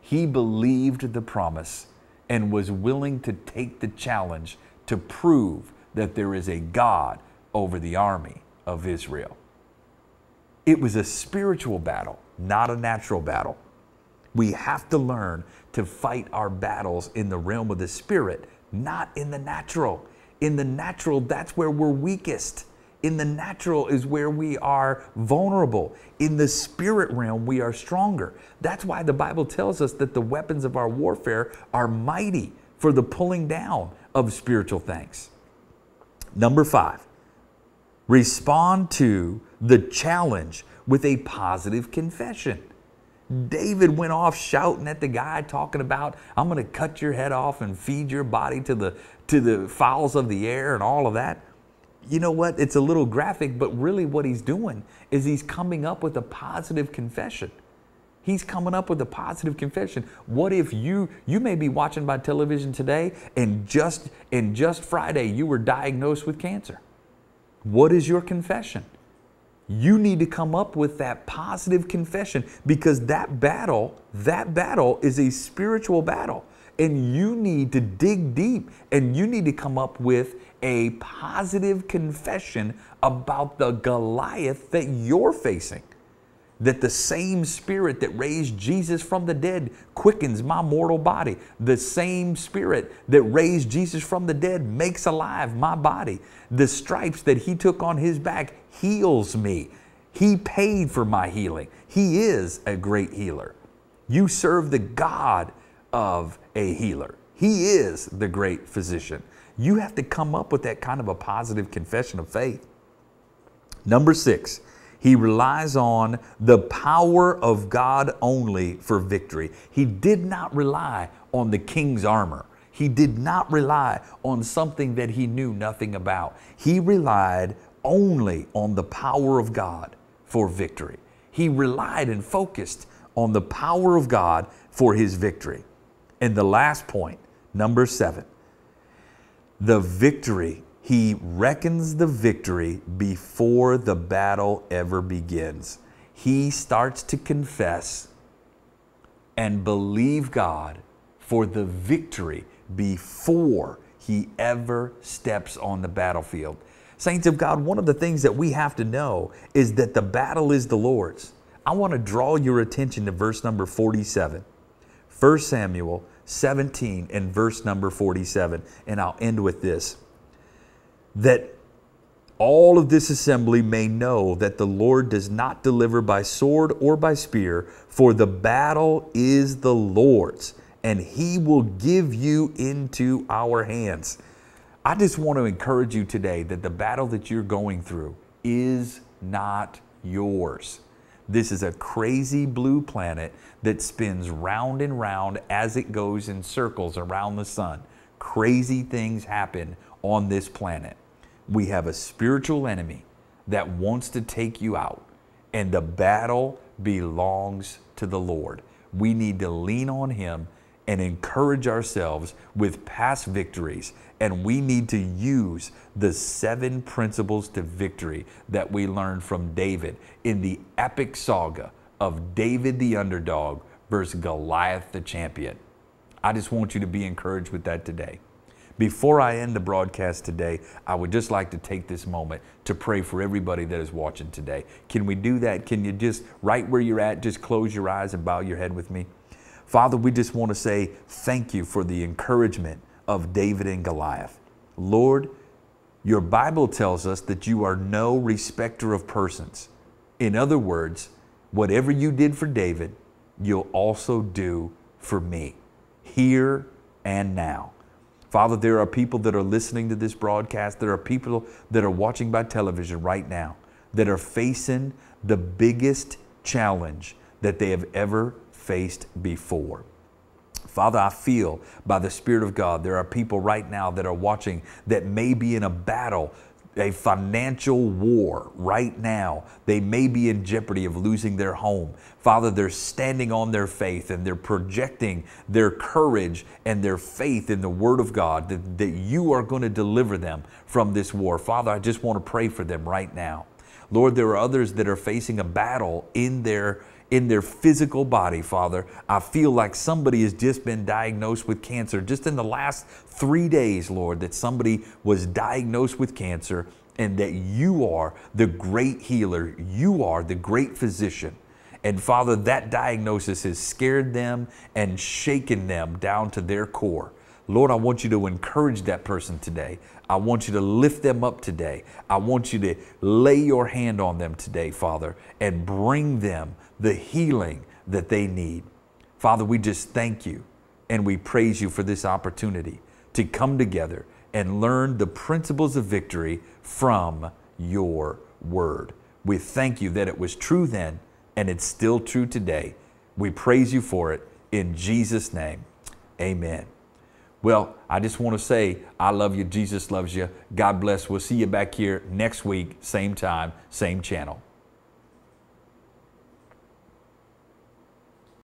He believed the promise and was willing to take the challenge to prove that there is a God over the army of Israel. It was a spiritual battle, not a natural battle. We have to learn to fight our battles in the realm of the spirit, not in the natural. In the natural, that's where we're weakest. In the natural is where we are vulnerable. In the spirit realm, we are stronger. That's why the Bible tells us that the weapons of our warfare are mighty for the pulling down of spiritual things. Number 5, respond to the challenge with a positive confession. David went off shouting at the guy, talking about, I'm going to cut your head off and feed your body to the fowls of the air and all of that. You know what? It's a little graphic, but really what he's doing is he's coming up with a positive confession. He's coming up with a positive confession. What if you may be watching by television today and just Friday you were diagnosed with cancer? What is your confession? You need to come up with that positive confession, because that battle is a spiritual battle. And you need to dig deep, and you need to come up with a positive confession about the Goliath that you're facing. That the same spirit that raised Jesus from the dead quickens my mortal body. The same spirit that raised Jesus from the dead makes alive my body. The stripes that he took on his back heals me. He paid for my healing. He is a great healer. You serve the God of a healer. He is the great physician. You have to come up with that kind of a positive confession of faith. Number 6, he relies on the power of God only for victory. He did not rely on the king's armor. He did not rely on something that he knew nothing about. He relied only on the power of God for victory. He relied and focused on the power of God for his victory. And the last point, number 7, the victory. He reckons the victory before the battle ever begins. He starts to confess and believe God for the victory before he ever steps on the battlefield. Saints of God, one of the things that we have to know is that the battle is the Lord's. I want to draw your attention to verse number 47. 1 Samuel 17 and verse number 47. And I'll end with this. That all of this assembly may know that the Lord does not deliver by sword or by spear, for the battle is the Lord's, and he will give you into our hands. I just want to encourage you today that the battle that you're going through is not yours. This is a crazy blue planet that spins round and round as it goes in circles around the sun. Crazy things happen on this planet. We have a spiritual enemy that wants to take you out, and the battle belongs to the Lord. We need to lean on him and encourage ourselves with past victories, and we need to use the 7 principles to victory that we learned from David in the epic saga of David the underdog versus Goliath the champion. I just want you to be encouraged with that today. Before I end the broadcast today, I would just like to take this moment to pray for everybody that is watching today. Can we do that? Can you just, right where you're at, just close your eyes and bow your head with me? Father, we just want to say thank you for the encouragement of David and Goliath. Lord, your Bible tells us that you are no respecter of persons. In other words, whatever you did for David, you'll also do for me, here and now. Father, there are people that are listening to this broadcast. There are people that are watching by television right now that are facing the biggest challenge that they have ever faced before. Father, I feel by the Spirit of God, there are people right now that are watching that may be in a battle, a financial war right now. They may be in jeopardy of losing their home. Father, they're standing on their faith and they're projecting their courage and their faith in the Word of God that you are going to deliver them from this war. Father, I just want to pray for them right now. Lord, there are others that are facing a battle in their in their physical body, Father. I feel like somebody has just been diagnosed with cancer. Just in the last 3 days, Lord, that somebody was diagnosed with cancer, and that you are the great healer. You are the great physician. And Father, that diagnosis has scared them and shaken them down to their core. Lord, I want you to encourage that person today. I want you to lift them up today. I want you to lay your hand on them today, Father, and bring them the healing that they need. Father, we just thank you and we praise you for this opportunity to come together and learn the principles of victory from your word. We thank you that it was true then and it's still true today. We praise you for it in Jesus' name. Amen. Well, I just want to say, I love you. Jesus loves you. God bless. We'll see you back here next week, same time, same channel.